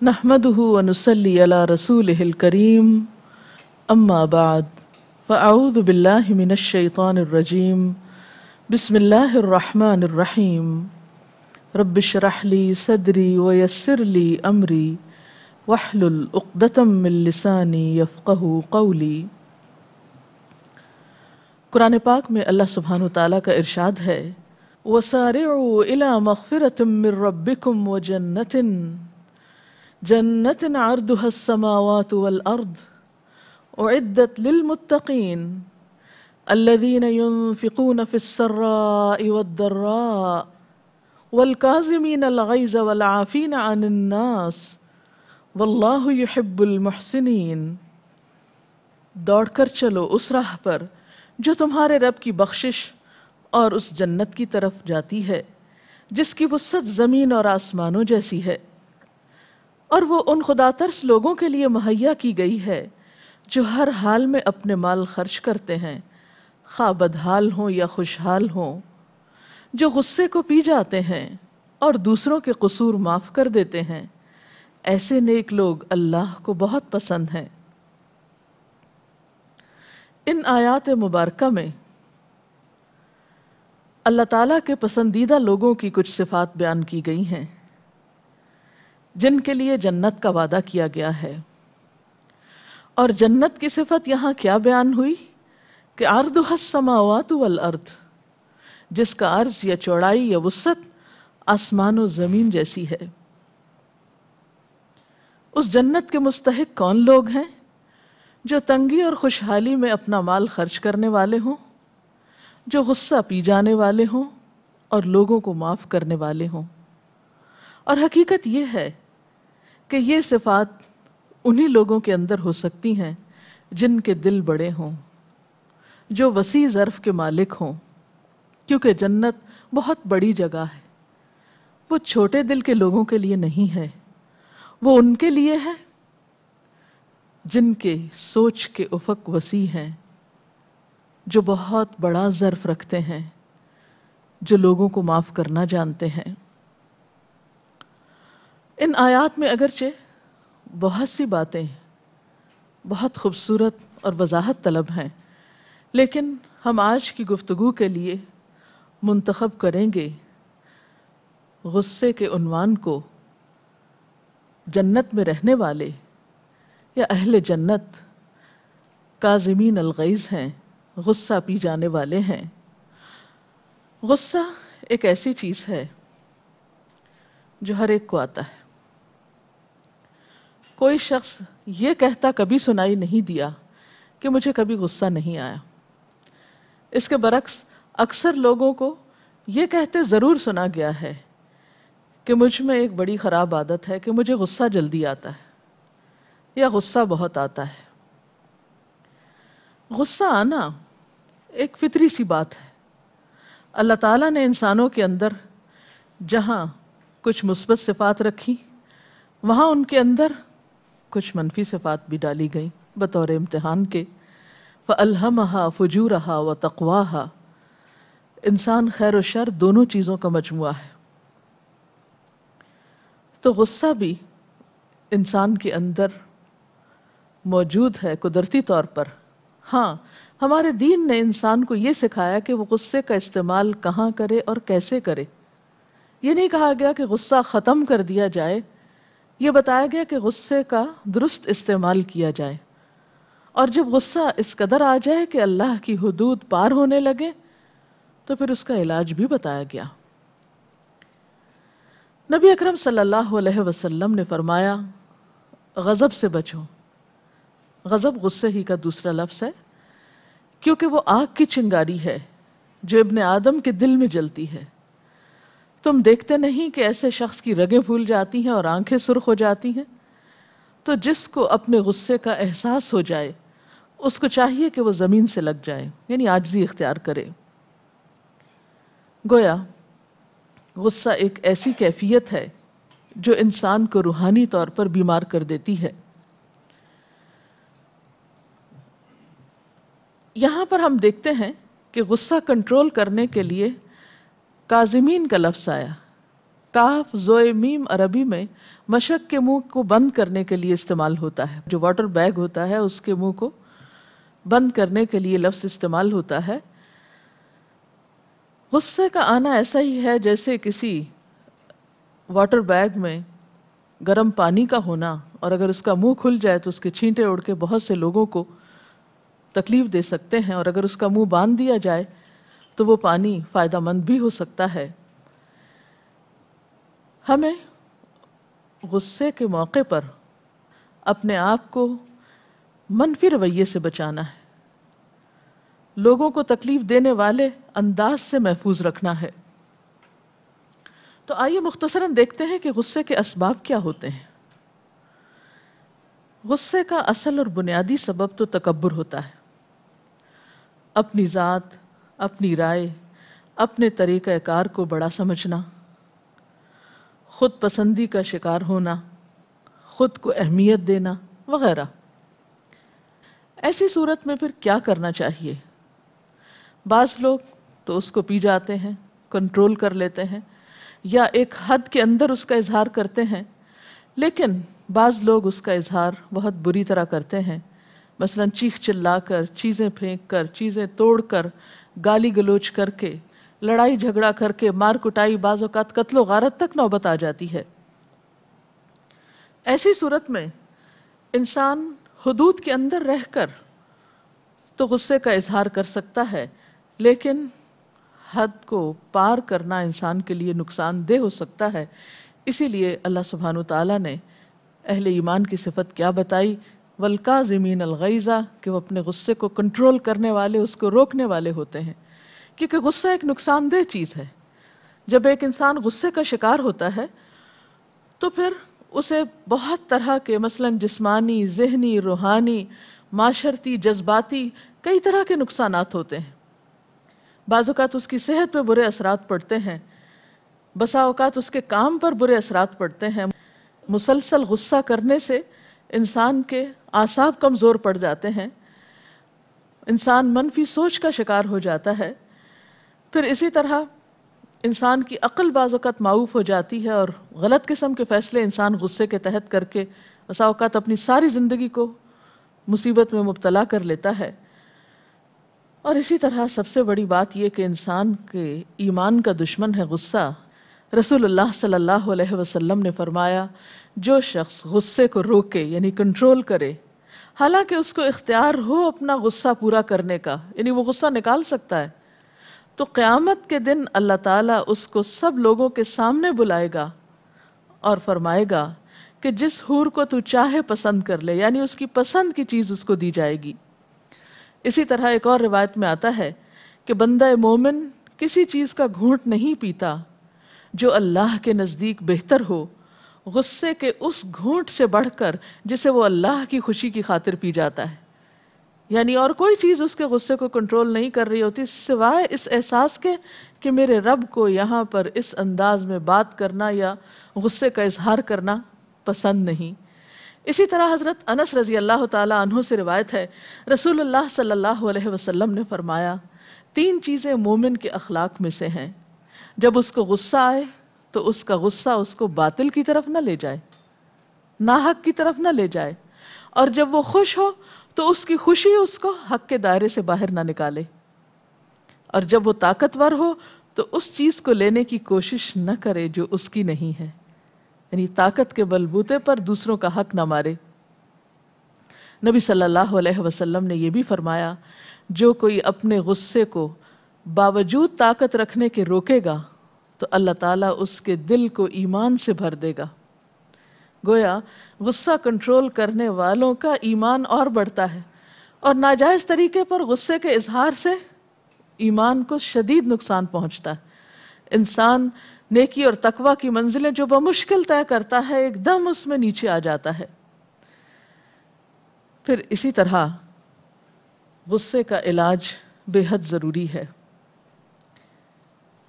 نحمده ونصلي على رسوله الكريم اما بعد فاعوذ بالله من الشيطان الرجيم بسم الله الرحمن الرحيم رب اشرح لي صدري ويسر لي امري واحلل عقدة من لساني يفقهوا قولي۔ قرآن پاک میں اللہ سبحانہ وتعالیٰ کا ارشاد ہے وَسَارِعُوا إِلَى مَغْفِرَةٍ مِّن رَّبِّكُمْ وَجَنَّةٍ جنة عرضها السماوات والأرض أعدت للمتقين الذين ينفقون في السراء والضراء والكاظمين الغيظ والعافين عن الناس والله يحب المحسنين۔ دوڑ کر چلو اس راہ پر جو تمہارے رب کی بخشش اور اس جنت کی طرف جاتی ہے جس کی وسعت زمین اور آسمانوں جیسی ہے، اور وہ ان خدا ترس لوگوں کے لیے مہیا کی گئی ہے جو ہر حال میں اپنے مال خرچ کرتے ہیں، خواہ بدحال ہوں یا خوشحال ہوں، جو غصے کو پی جاتے ہیں اور دوسروں کے قصور معاف کر دیتے ہیں۔ ایسے نیک لوگ اللہ کو بہت پسند ہیں۔ ان آیات مبارکہ میں اللہ تعالیٰ کے پسندیدہ لوگوں کی کچھ صفات بیان کی گئی ہیں جن کے لیے جنت کا وعدہ کیا گیا ہے، اور جنت کی صفت یہاں کیا بیان ہوئی کہ عرضها السماوات والارض، جس کا عرض یا چوڑائی یا وسعت آسمان و زمین جیسی ہے۔ اس جنت کے مستحق کون لوگ ہیں؟ جو تنگی اور خوشحالی میں اپنا مال خرچ کرنے والے ہوں، جو غصہ پی جانے والے ہوں اور لوگوں کو معاف کرنے والے ہوں۔ اور حقیقت یہ ہے کہ یہ صفات انہی لوگوں کے اندر ہو سکتی ہیں جن کے دل بڑے ہوں، جو وسیع ظرف کے مالک ہوں، کیونکہ جنت بہت بڑی جگہ ہے۔ وہ چھوٹے دل کے لوگوں کے لیے نہیں ہے، وہ ان کے لیے ہے جن کے سوچ کے افق وسیع ہیں، جو بہت بڑا ظرف رکھتے ہیں، جو لوگوں کو معاف کرنا جانتے ہیں۔ ان آیات میں اگرچہ بہت سی باتیں بہت خوبصورت اور وضاحت طلب ہیں، لیکن ہم آج کی گفتگو کے لیے منتخب کریں گے غصے کے عنوان کو جنت میں رہنے والے یا اہل جنت کاظمین الغیظ ہیں، غصہ پی جانے والے ہیں۔ غصہ ایک ایسی چیز ہے جو ہر ایک کو آتا ہے۔ کوئی شخص یہ کہتا کبھی سنائی نہیں دیا کہ مجھے کبھی غصہ نہیں آیا۔ اس کے برعکس اکثر لوگوں کو یہ کہتے ضرور سنا گیا ہے کہ مجھ میں ایک بڑی خراب عادت ہے کہ مجھے غصہ جلدی آتا ہے یا غصہ بہت آتا ہے۔ غصہ آنا ایک فطری سی بات ہے۔ اللہ تعالیٰ نے انسانوں کے اندر جہاں کچھ مثبت صفات رکھی، وہاں ان کے اندر کچھ منفی صفات بھی ڈالی گئیں بطور امتحان کے۔ فَأَلْهَمَهَا فُجُورَهَا وَتَقْوَاهَا، انسان خیر و شر دونوں چیزوں کا مجموعہ ہے۔ تو غصہ بھی انسان کے اندر موجود ہے قدرتی طور پر۔ ہاں، ہمارے دین نے انسان کو یہ سکھایا کہ وہ غصے کا استعمال کہاں کرے اور کیسے کرے۔ یہ نہیں کہا گیا کہ غصہ ختم کر دیا جائے، یہ بتایا گیا کہ غصے کا درست استعمال کیا جائے، اور جب غصہ اس قدر آ جائے کہ اللہ کی حدود پار ہونے لگے تو پھر اس کا علاج بھی بتایا گیا۔ نبی اکرم صلی اللہ علیہ وسلم نے فرمایا غضب سے بچو۔ غضب غصے ہی کا دوسرا لفظ ہے، کیونکہ وہ آگ کی چنگاری ہے جو ابن آدم کے دل میں جلتی ہے۔ تم دیکھتے نہیں کہ ایسے شخص کی رگیں پھول جاتی ہیں اور آنکھیں سرخ ہو جاتی ہیں؟ تو جس کو اپنے غصے کا احساس ہو جائے اس کو چاہیے کہ وہ زمین سے لگ جائے، یعنی عاجزی اختیار کرے۔ گویا غصہ ایک ایسی کیفیت ہے جو انسان کو روحانی طور پر بیمار کر دیتی ہے۔ یہاں پر ہم دیکھتے ہیں کہ غصہ کنٹرول کرنے کے لیے کاظمین کا لفظ آیا، کاف زوئے میم عربی میں مشک کے منہ کو بند کرنے کے لیے استعمال ہوتا ہے. جو واٹر بیگ ہوتا ہے اس کے منہ کو بند کرنے کے لیے لفظ استعمال ہوتا ہے. غصے کا آنا ایسا ہی ہے جیسے کسی واٹر بیگ میں گرم پانی کا ہونا، اور اگر اس کا منہ کھل جائے تو اس کے چھینٹے اڑ کے بہت سے لوگوں کو تکلیف دے سکتے ہیں، اور اگر اس کا منہ باندھ دیا جائے تو وہ پانی فائدہ مند بھی ہو سکتا ہے. ہمیں غصے کے موقع پر اپنے آپ کو منفی رویے سے بچانا ہے، لوگوں کو تکلیف دینے والے انداز سے محفوظ رکھنا ہے. تو آئیے مختصراً دیکھتے ہیں کہ غصے کے اسباب کیا ہوتے ہیں. غصے کا اصل اور بنیادی سبب تو تکبر ہوتا ہے. اپنی ذات، اپنی رائے، اپنے طریقہ کار کو بڑا سمجھنا، خود پسندی کا شکار ہونا، خود کو اہمیت دینا وغیرہ. ایسی صورت میں پھر کیا کرنا چاہیے؟ بعض لوگ تو اس کو پی جاتے ہیں، کنٹرول کر لیتے ہیں، یا ایک حد کے اندر اس کا اظہار کرتے ہیں. لیکن بعض لوگ اس کا اظہار بہت بری طرح کرتے ہیں، مثلا چیخ چلا کر، چیزیں پھینک کر، چیزیں توڑ کر، گالی گلوچ کر کے، لڑائی جھگڑا کر کے، مار کٹائی، بعض اوقات قتل و غارت تک نوبت آ جاتی ہے. ایسی صورت میں انسان حدود کے اندر رہ کر تو غصے کا اظہار کر سکتا ہے، لیکن حد کو پار کرنا انسان کے لیے نقصان دہ ہو سکتا ہے. اسی لیے اللہ سبحانہ وتعالیٰ نے اہل ایمان کی صفت کیا بتائی؟ والکاظمین الغیظ، کہ وہ اپنے غصے کو کنٹرول کرنے والے، اس کو روکنے والے ہوتے ہیں. کیونکہ غصہ ایک نقصان دہ چیز ہے. جب ایک انسان غصے کا شکار ہوتا ہے تو پھر اسے بہت طرح کے، مثلا جسمانی، ذہنی، روحانی، معاشرتی، جذباتی، کئی طرح کے نقصانات ہوتے ہیں. بعض اوقات اس کی صحت پہ برے اثرات پڑتے ہیں، بسا اوقات اس کے کام پر برے اثرات پڑتے ہیں. مسلسل غصہ کرنے سے انسان کے اعصاب کمزور پڑ جاتے ہیں، انسان منفی سوچ کا شکار ہو جاتا ہے. پھر اسی طرح انسان کی عقل بعض اوقات معوف ہو جاتی ہے، اور غلط قسم کے فیصلے انسان غصے کے تحت کر کے بسا اوقات اپنی ساری زندگی کو مصیبت میں مبتلا کر لیتا ہے. اور اسی طرح سب سے بڑی بات یہ کہ انسان کے ایمان کا دشمن ہے غصہ. رسول اللہ صلی اللہ علیہ وسلم نے فرمایا، جو شخص غصے کو روکے یعنی کنٹرول کرے، حالانکہ اس کو اختیار ہو اپنا غصہ پورا کرنے کا، یعنی وہ غصہ نکال سکتا ہے، تو قیامت کے دن اللہ تعالیٰ اس کو سب لوگوں کے سامنے بلائے گا اور فرمائے گا کہ جس حور کو تو چاہے پسند کر لے، یعنی اس کی پسند کی چیز اس کو دی جائے گی. اسی طرح ایک اور روایت میں آتا ہے کہ بندہ مومن کسی چیز کا گھونٹ نہیں پیتا جو اللہ کے نزدیک بہتر ہو غصے کے اس گھونٹ سے بڑھ کر جسے وہ اللہ کی خوشی کی خاطر پی جاتا ہے. یعنی اور کوئی چیز اس کے غصے کو کنٹرول نہیں کر رہی ہوتی سوائے اس احساس کے کہ میرے رب کو یہاں پر اس انداز میں بات کرنا یا غصے کا اظہار کرنا پسند نہیں. اسی طرح حضرت انس رضی اللہ تعالی عنہ سے روایت ہے، رسول اللہ صلی اللہ علیہ وسلم نے فرمایا، 3 چیزیں مومن کے اخلاق میں سے ہیں، جب اس کو غصہ آئے تو اس کا غصہ اس کو باطل کی طرف نہ لے جائے، ناحق کی طرف نہ لے جائے، اور جب وہ خوش ہو تو اس کی خوشی اس کو حق کے دائرے سے باہر نہ نکالے، اور جب وہ طاقتور ہو تو اس چیز کو لینے کی کوشش نہ کرے جو اس کی نہیں ہے، یعنی طاقت کے بلبوتے پر دوسروں کا حق نہ مارے. نبی صلی اللہ علیہ وسلم نے یہ بھی فرمایا، جو کوئی اپنے غصے کو باوجود طاقت رکھنے کے روکے گا تو اللہ تعالیٰ اس کے دل کو ایمان سے بھر دے گا. گویا غصہ کنٹرول کرنے والوں کا ایمان اور بڑھتا ہے، اور ناجائز طریقے پر غصے کے اظہار سے ایمان کو شدید نقصان پہنچتا ہے. انسان نیکی اور تقوی کی منزلیں جو بمشکل طے کرتا ہے ایک دم اس میں نیچے آ جاتا ہے. پھر اسی طرح غصے کا علاج بے حد ضروری ہے.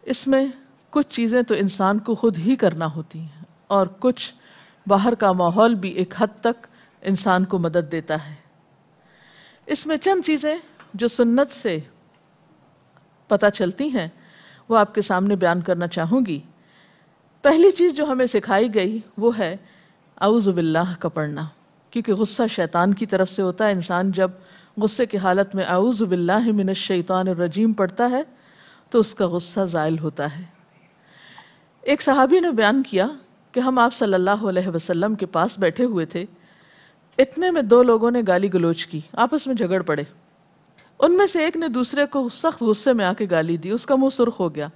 اس میں کچھ چیزیں تو انسان کو خود ہی کرنا ہوتی ہیں، اور کچھ باہر کا ماحول بھی ایک حد تک انسان کو مدد دیتا ہے. اس میں چند چیزیں جو سنت سے پتہ چلتی ہیں وہ آپ کے سامنے بیان کرنا چاہوں گی. پہلی چیز جو ہمیں سکھائی گئی وہ ہے اعوذ باللہ کا پڑھنا، کیونکہ غصہ شیطان کی طرف سے ہوتا ہے۔ انسان جب غصے کی حالت میں اعوذ باللہ من الشیطان الرجیم پڑھتا ہے تو اس کا غصہ زائل ہوتا ہے۔ ایک صحابی نے بیان کیا کہ ہم آپ صلی اللہ علیہ وسلم کے پاس بیٹھے ہوئے تھے، اتنے میں دو لوگوں نے گالی گلوچ کی، آپس میں جھگڑ پڑے۔ ان میں سے ایک نے دوسرے کو سخت غصے میں آ کے گالی دی، اس کا منہ سرخ ہو گیا۔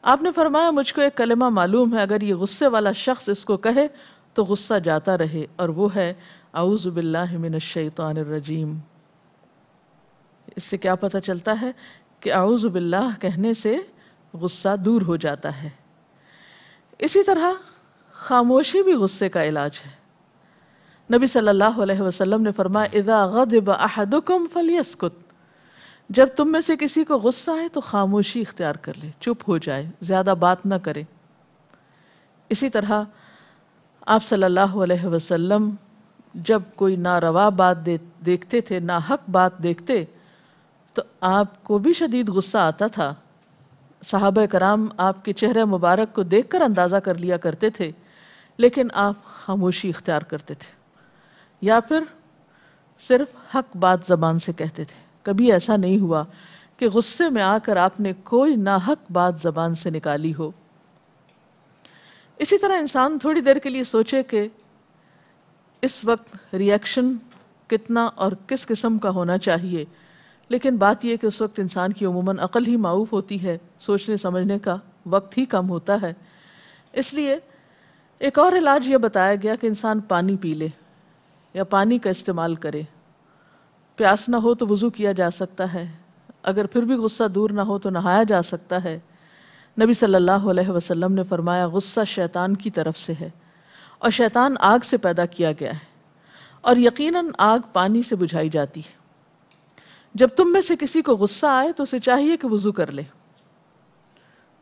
آپ نے فرمایا مجھ کو ایک کلمہ معلوم ہے، اگر یہ غصے والا شخص اس کو کہے تو غصہ جاتا رہے، اور وہ ہے اعوذ باللہ من الشیطان الرجیم۔ اس سے کیا پتہ چلتا ہے کہ اعوذ باللہ کہنے سے غصہ دور ہو جاتا ہے۔ اسی طرح خاموشی بھی غصے کا علاج ہے۔ نبی صلی اللہ علیہ وسلم نے فرمایا اذا غضب احدکم فلیسکت، جب تم میں سے کسی کو غصہ آئے تو خاموشی اختیار کر لے، چپ ہو جائے، زیادہ بات نہ کرے۔ اسی طرح آپ صلی اللہ علیہ وسلم جب کوئی ناروا بات دیکھتے تھے، ناحق بات دیکھتے تو آپ کو بھی شدید غصہ آتا تھا۔ صحابہ کرام آپ کے چہرے مبارک کو دیکھ کر اندازہ کر لیا کرتے تھے، لیکن آپ خاموشی اختیار کرتے تھے یا پھر صرف حق بات زبان سے کہتے تھے۔ کبھی ایسا نہیں ہوا کہ غصے میں آ کر آپ نے کوئی ناحق بات زبان سے نکالی ہو۔ اسی طرح انسان تھوڑی دیر کے لیے سوچے کہ اس وقت ری ایکشن کتنا اور کس قسم کا ہونا چاہیے، لیکن بات یہ کہ اس وقت انسان کی عموماً عقل ہی معاف ہوتی ہے، سوچنے سمجھنے کا وقت ہی کم ہوتا ہے۔ اس لیے ایک اور علاج یہ بتایا گیا کہ انسان پانی پی لے یا پانی کا استعمال کرے۔ پیاس نہ ہو تو وضو کیا جا سکتا ہے، اگر پھر بھی غصہ دور نہ ہو تو نہایا جا سکتا ہے۔ نبی صلی اللہ علیہ وسلم نے فرمایا غصہ شیطان کی طرف سے ہے، اور شیطان آگ سے پیدا کیا گیا ہے، اور یقیناً آگ پانی سے بجھائی جاتی ہے۔ جب تم میں سے کسی کو غصہ آئے تو اسے چاہیے کہ وضو کر لے۔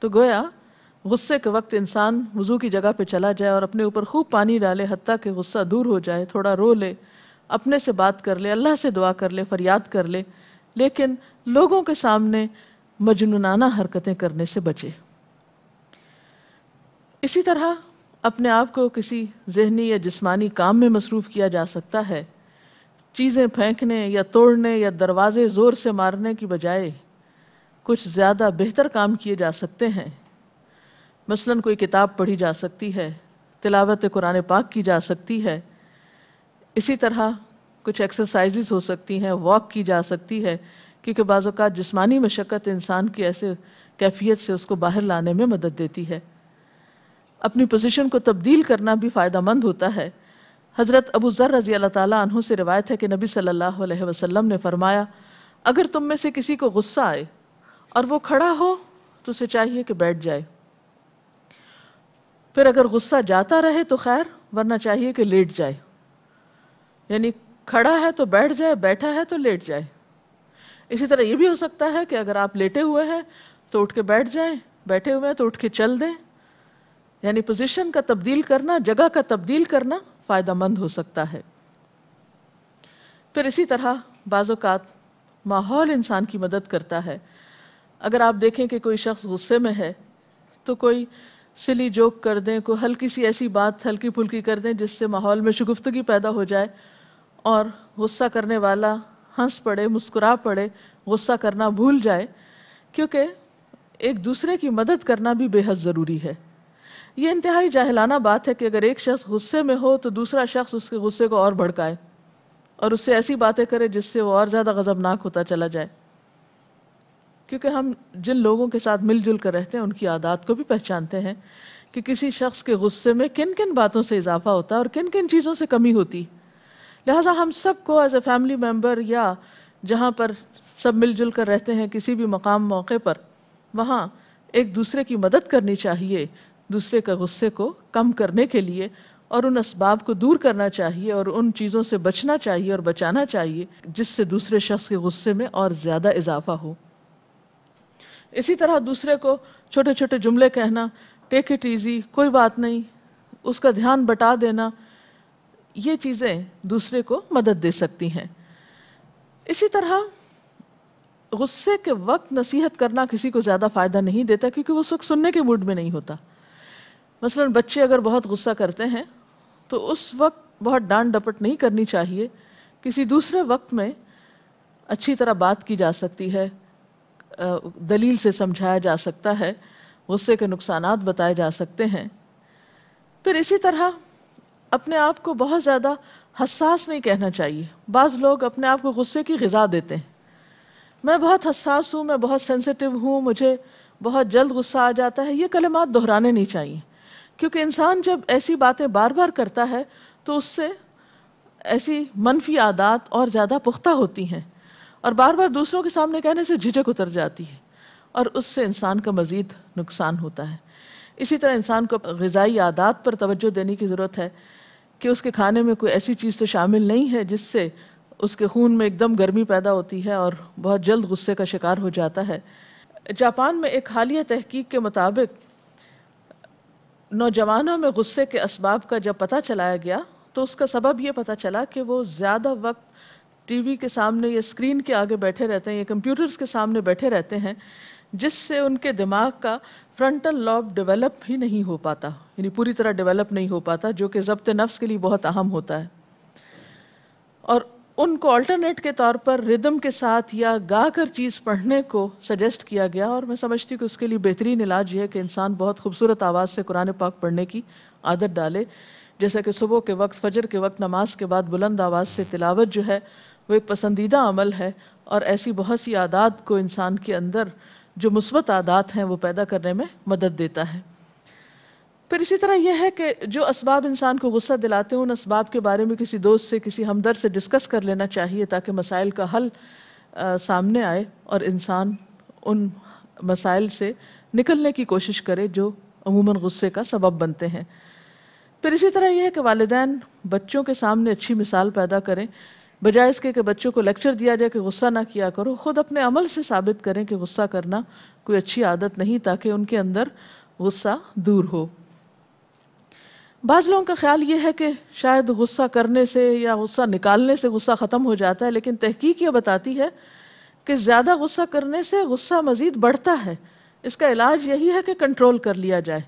تو گویا غصے کے وقت انسان وضو کی جگہ پہ چلا جائے اور اپنے اوپر خوب پانی ڈالے، حتیٰ کہ غصہ دور ہو جائے، تھوڑا رو لے، اپنے سے بات کر لے، اللہ سے دعا کر لے، فریاد کر لے، لیکن لوگوں کے سامنے مجنونانہ حرکتیں کرنے سے بچے۔ اسی طرح اپنے آپ کو کسی ذہنی یا جسمانی کام میں مصروف کیا جا سکتا ہے۔ چیزیں پھینکنے یا توڑنے یا دروازے زور سے مارنے کی بجائے کچھ زیادہ بہتر کام کیے جا سکتے ہیں۔ مثلاً کوئی کتاب پڑھی جا سکتی ہے، تلاوت قرآن پاک کی جا سکتی ہے، اسی طرح کچھ ایکسرسائزز ہو سکتی ہیں، واک کی جا سکتی ہے، کیونکہ بعض اوقات جسمانی مشقت انسان کی ایسے کیفیت سے اس کو باہر لانے میں مدد دیتی ہے۔ اپنی پوزیشن کو تبدیل کرنا بھی فائدہ مند ہوتا ہے۔ حضرت ابو ذر رضی اللہ تعالیٰ عنہ سے روایت ہے کہ نبی صلی اللہ علیہ وسلم نے فرمایا اگر تم میں سے کسی کو غصہ آئے اور وہ کھڑا ہو تو اسے چاہیے کہ بیٹھ جائے، پھر اگر غصہ جاتا رہے تو خیر، ورنہ چاہیے کہ لیٹ جائے۔ یعنی کھڑا ہے تو بیٹھ جائے، بیٹھا ہے تو لیٹ جائے۔ اسی طرح یہ بھی ہو سکتا ہے کہ اگر آپ لیٹے ہوئے ہیں تو اٹھ کے بیٹھ جائیں، بیٹھے ہوئے ہیں تو اٹھ کے چل دیں۔ یعنی پوزیشن کا تبدیل کرنا، جگہ کا تبدیل کرنا فائدہ مند ہو سکتا ہے۔ پھر اسی طرح بعض اوقات ماحول انسان کی مدد کرتا ہے۔ اگر آپ دیکھیں کہ کوئی شخص غصے میں ہے تو کوئی سلی جوک کر دیں، کوئی ہلکی سی ایسی بات ہلکی پھلکی کر دیں جس سے ماحول میں شگفتگی پیدا ہو جائے اور غصہ کرنے والا ہنس پڑے، مسکرا پڑے، غصہ کرنا بھول جائے، کیونکہ ایک دوسرے کی مدد کرنا بھی بے حد ضروری ہے۔ یہ انتہائی جاہلانہ بات ہے کہ اگر ایک شخص غصے میں ہو تو دوسرا شخص اس کے غصے کو اور بھڑکائے اور اس سے ایسی باتیں کرے جس سے وہ اور زیادہ غضبناک ہوتا چلا جائے، کیونکہ ہم جن لوگوں کے ساتھ مل جل کر رہتے ہیں ان کی عادات کو بھی پہچانتے ہیں کہ کسی شخص کے غصے میں کن کن باتوں سے اضافہ ہوتا ہے اور کن کن چیزوں سے کمی ہوتی۔ لہٰذا ہم سب کو ایز اے فیملی ممبر یا جہاں پر سب مل جل کر رہتے ہیں کسی بھی مقام موقع پر، وہاں ایک دوسرے کی مدد کرنی چاہیے، دوسرے کا غصے کو کم کرنے کے لیے، اور ان اسباب کو دور کرنا چاہیے اور ان چیزوں سے بچنا چاہیے اور بچانا چاہیے جس سے دوسرے شخص کے غصے میں اور زیادہ اضافہ ہو۔ اسی طرح دوسرے کو چھوٹے چھوٹے جملے کہنا، ٹیک اٹ ایزی، کوئی بات نہیں، اس کا دھیان بٹا دینا، یہ چیزیں دوسرے کو مدد دے سکتی ہیں۔ اسی طرح غصے کے وقت نصیحت کرنا کسی کو زیادہ فائدہ نہیں دیتا، کیونکہ وہ اس وقت سننے کے موڈ میں نہیں ہوتا۔ مثلاً بچے اگر بہت غصہ کرتے ہیں تو اس وقت بہت ڈانٹ ڈپٹ نہیں کرنی چاہیے، کسی دوسرے وقت میں اچھی طرح بات کی جا سکتی ہے، دلیل سے سمجھایا جا سکتا ہے، غصے کے نقصانات بتائے جا سکتے ہیں۔ پھر اسی طرح اپنے آپ کو بہت زیادہ حساس نہیں کہنا چاہیے۔ بعض لوگ اپنے آپ کو غصے کی غذا دیتے ہیں، میں بہت حساس ہوں، میں بہت سینسیٹیو ہوں، مجھے بہت جلد غصہ آ جاتا ہے۔ یہ کلمات دہرانے نہیں چاہیے، کیونکہ انسان جب ایسی باتیں بار بار کرتا ہے تو اس سے ایسی منفی عادات اور زیادہ پختہ ہوتی ہیں، اور بار بار دوسروں کے سامنے کہنے سے جھجک اتر جاتی ہے، اور اس سے انسان کا مزید نقصان ہوتا ہے۔ اسی طرح انسان کو غذائی عادات پر توجہ دینے کی ضرورت ہے کہ اس کے کھانے میں کوئی ایسی چیز تو شامل نہیں ہے جس سے اس کے خون میں ایک دم گرمی پیدا ہوتی ہے اور بہت جلد غصے کا شکار ہو جاتا ہے۔ جاپان میں ایک حالیہ تحقیق کے مطابق نوجوانوں میں غصے کے اسباب کا جب پتہ چلایا گیا تو اس کا سبب یہ پتہ چلا کہ وہ زیادہ وقت ٹی وی کے سامنے یا اسکرین کے آگے بیٹھے رہتے ہیں یا کمپیوٹرز کے سامنے بیٹھے رہتے ہیں، جس سے ان کے دماغ کا فرنٹل لوب ڈیولپ ہی نہیں ہو پاتا، یعنی پوری طرح ڈیولپ نہیں ہو پاتا، جو کہ ضبط نفس کے لیے بہت اہم ہوتا ہے۔ اور ان کو آلٹرنیٹ کے طور پر ردم کے ساتھ یا گا کر چیز پڑھنے کو سجیسٹ کیا گیا، اور میں سمجھتی ہوں کہ اس کے لیے بہترین علاج یہ ہے کہ انسان بہت خوبصورت آواز سے قرآن پاک پڑھنے کی عادت ڈالے، جیسا کہ صبح کے وقت، فجر کے وقت نماز کے بعد بلند آواز سے تلاوت جو ہے وہ ایک پسندیدہ عمل ہے، اور ایسی بہت سی عادات کو انسان کے اندر جو مثبت عادات ہیں وہ پیدا کرنے میں مدد دیتا ہے۔ پھر اسی طرح یہ ہے کہ جو اسباب انسان کو غصہ دلاتے ہیں ان اسباب کے بارے میں کسی دوست سے، کسی ہمدرد سے ڈسکس کر لینا چاہیے تاکہ مسائل کا حل سامنے آئے اور انسان ان مسائل سے نکلنے کی کوشش کرے جو عموماً غصے کا سبب بنتے ہیں۔ پھر اسی طرح یہ ہے کہ والدین بچوں کے سامنے اچھی مثال پیدا کریں، بجائے اس کے کہ بچوں کو لیکچر دیا جائے کہ غصہ نہ کیا کرو، خود اپنے عمل سے ثابت کریں کہ غصہ کرنا کوئی اچھی عادت نہیں، تاکہ ان کے اندر غصہ دور ہو۔ بعض لوگوں کا خیال یہ ہے کہ شاید غصہ کرنے سے یا غصہ نکالنے سے غصہ ختم ہو جاتا ہے، لیکن تحقیق یہ بتاتی ہے کہ زیادہ غصہ کرنے سے غصہ مزید بڑھتا ہے۔ اس کا علاج یہی ہے کہ کنٹرول کر لیا جائے،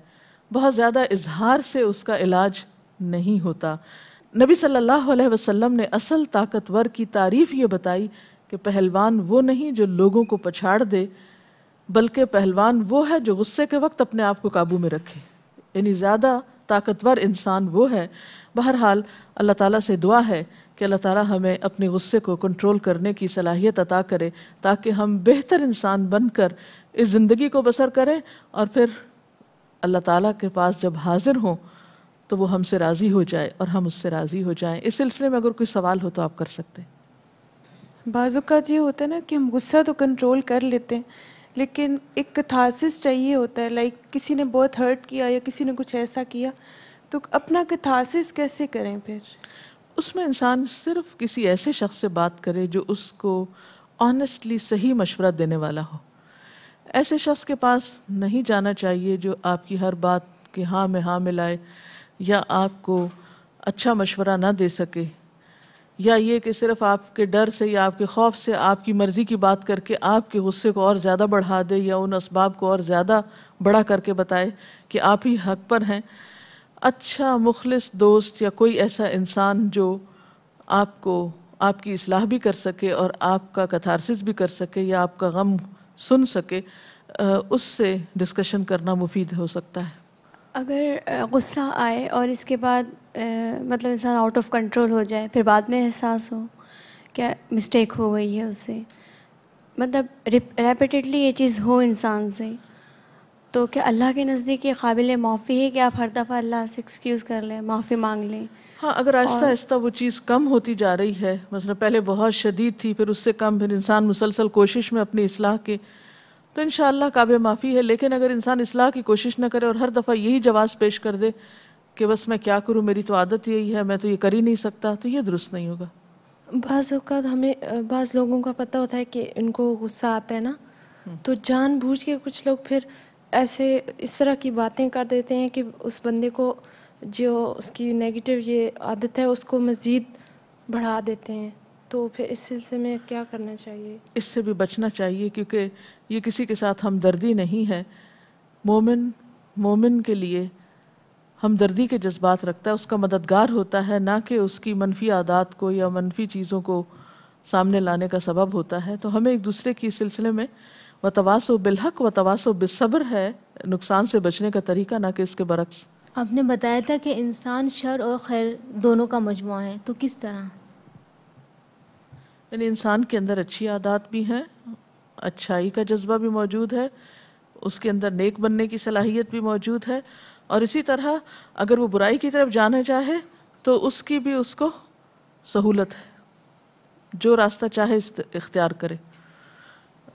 بہت زیادہ اظہار سے اس کا علاج نہیں ہوتا۔ نبی صلی اللہ علیہ وسلم نے اصل طاقتور کی تعریف یہ بتائی کہ پہلوان وہ نہیں جو لوگوں کو پچھاڑ دے، بلکہ پہلوان وہ ہے جو غصے کے وقت اپنے آپ کو قابو میں رکھے، یعنی زیادہ طاقتور انسان وہ ہے۔ بہرحال اللہ تعالیٰ سے دعا ہے کہ اللہ تعالیٰ ہمیں اپنے غصے کو کنٹرول کرنے کی صلاحیت عطا کرے، تاکہ ہم بہتر انسان بن کر اس زندگی کو بسر کریں، اور پھر اللہ تعالیٰ کے پاس جب حاضر ہوں تو وہ ہم سے راضی ہو جائے اور ہم اس سے راضی ہو جائیں۔ اس سلسلے میں اگر کوئی سوال ہو تو آپ کر سکتے ہیں۔ بعض اوقات یہ ہوتا ہے نا کہ ہم غصہ تو کنٹرول کر لیتے ہیں، لیکن ایک کتھارسس چاہیے ہوتا ہے، لائک کسی نے بہت ہرٹ کیا یا کسی نے کچھ ایسا کیا، تو اپنا کتھارسس کیسے کریں پھر؟ اس میں انسان صرف کسی ایسے شخص سے بات کرے جو اس کو آنیسٹلی صحیح مشورہ دینے والا ہو۔ ایسے شخص کے پاس نہیں جانا چاہیے جو آپ کی ہر بات کے ہاں میں ہاں ملائے، یا آپ کو اچھا مشورہ نہ دے سکے، یا یہ کہ صرف آپ کے ڈر سے یا آپ کے خوف سے آپ کی مرضی کی بات کر کے آپ کے غصے کو اور زیادہ بڑھا دے، یا ان اسباب کو اور زیادہ بڑا کر کے بتائے کہ آپ ہی حق پر ہیں۔ اچھا مخلص دوست یا کوئی ایسا انسان جو آپ کو آپ کی اصلاح بھی کر سکے اور آپ کا کتھارسس بھی کر سکے یا آپ کا غم سن سکے، اس سے ڈسکشن کرنا مفید ہو سکتا ہے۔ اگر غصہ آئے اور اس کے بعد مطلب انسان آؤٹ آف کنٹرول ہو جائے، پھر بعد میں احساس ہو کہ مسٹیک ہو گئی ہے اس سے، مطلب ریپیٹیڈلی یہ چیز ہو انسان سے، تو کیا اللہ کے نزدیک یہ قابل معافی ہے کہ آپ ہر دفعہ اللہ سے ایکسکیوز کر لیں، معافی مانگ لیں؟ ہاں، اگر آہستہ آہستہ وہ چیز کم ہوتی جا رہی ہے، مثلا پہلے بہت شدید تھی، پھر اس سے کم، پھر انسان مسلسل کوشش میں اپنی اصلاح کے، تو انشاءاللہ قابل معافی ہے۔ لیکن اگر انسان اصلاح کی کوشش نہ کرے اور ہر دفعہ یہی جواز پیش کر دے کہ بس میں کیا کروں، میری تو عادت یہی ہے، میں تو یہ کر ہی نہیں سکتا، تو یہ درست نہیں ہوگا۔ بعض اوقات ہمیں بعض لوگوں کا پتہ ہوتا ہے کہ ان کو غصہ آتا ہے نا، تو جان بوجھ کے کچھ لوگ پھر ایسے اس طرح کی باتیں کر دیتے ہیں کہ اس بندے کو جو اس کی نیگیٹو یہ عادت ہے اس کو مزید بڑھا دیتے ہیں، تو پھر اس سلسلے میں کیا کرنا چاہیے؟ اس سے بھی بچنا چاہیے، کیونکہ یہ کسی کے ساتھ ہمدردی نہیں ہے۔ مومن کے لیے ہمدردی کے جذبات رکھتا ہے، اس کا مددگار ہوتا ہے، نہ کہ اس کی منفی عادات کو یا منفی چیزوں کو سامنے لانے کا سبب ہوتا ہے. تو ہمیں ایک دوسرے کی سلسلے میں وتواصوا بالحق وتواصوا بالصبر ہے نقصان سے بچنے کا طریقہ، نہ کہ اس کے برعکس. آپ نے بتایا تھا کہ انسان شر اور خیر دونوں کا مجموعہ ہے، تو کس طرح؟ یعنی انسان کے اندر اچھی عادات بھی ہیں، اچھائی کا جذبہ بھی موجود ہے، اس کے اندر نیک بننے کی صلاحیت بھی موجود ہے، اور اسی طرح اگر وہ برائی کی طرف جانا چاہے تو اس کی بھی اس کو سہولت ہے، جو راستہ چاہے اختیار کرے.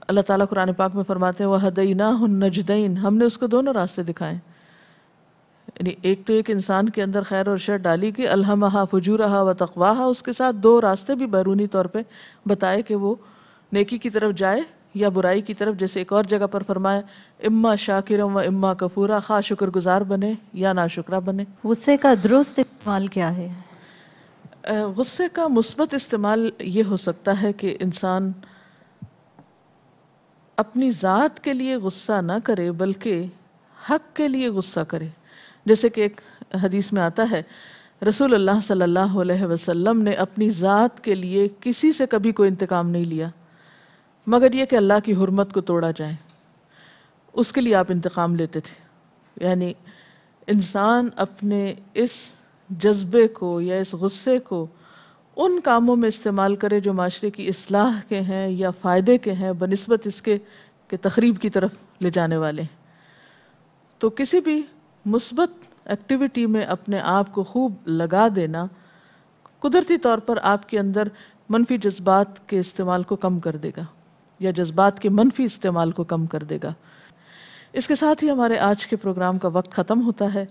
اللہ تعالیٰ قرآن پاک میں فرماتے ہیں وَهَدَيْنَاهُ النَّجْدَيْنِ، ہم نے اس کو دونوں راستے دکھائے. یعنی ایک تو ایک انسان کے اندر خیر اور شر ڈالی کہ الہمہا فجورہا و تقواہا، اس کے ساتھ دو راستے بھی بیرونی طور پہ بتائے کہ وہ نیکی کی طرف جائے یا برائی کی طرف. جیسے ایک اور جگہ پر فرمایا اما شاکرم و اما کفورا، خواہ شکر گزار بنے یا ناشکرہ بنے. غصے کا درست استعمال کیا ہے؟ غصے کا مثبت استعمال یہ ہو سکتا ہے کہ انسان اپنی ذات کے لیے غصہ نہ کرے بلکہ حق کے لیے غصہ کرے. جیسے کہ ایک حدیث میں آتا ہے رسول اللہ صلی اللہ علیہ وسلم نے اپنی ذات کے لیے کسی سے کبھی کوئی انتقام نہیں لیا مگر یہ کہ اللہ کی حرمت کو توڑا جائے، اس کے لیے آپ انتقام لیتے تھے. یعنی انسان اپنے اس جذبے کو یا اس غصے کو ان کاموں میں استعمال کرے جو معاشرے کی اصلاح کے ہیں یا فائدے کے ہیں بنسبت اس کے کہ تخریب کی طرف لے جانے والے ہیں. تو کسی بھی مثبت ایکٹیویٹی میں اپنے آپ کو خوب لگا دینا قدرتی طور پر آپ کے اندر منفی جذبات کے استعمال کو کم کر دے گا یا جذبات کے منفی استعمال کو کم کر دے گا. اس کے ساتھ ہی ہمارے آج کے پروگرام کا وقت ختم ہوتا ہے.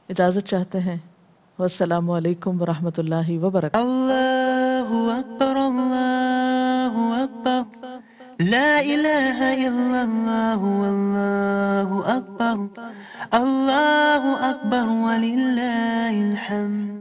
اجازت چاہتے ہیں. والسلام علیکم ورحمۃ اللہ وبرکاتہ. اللہ اکبر اللہ اکبر لا الہ الا اللہ واللہ اکبر اللہ اکبر وللہ الحمد.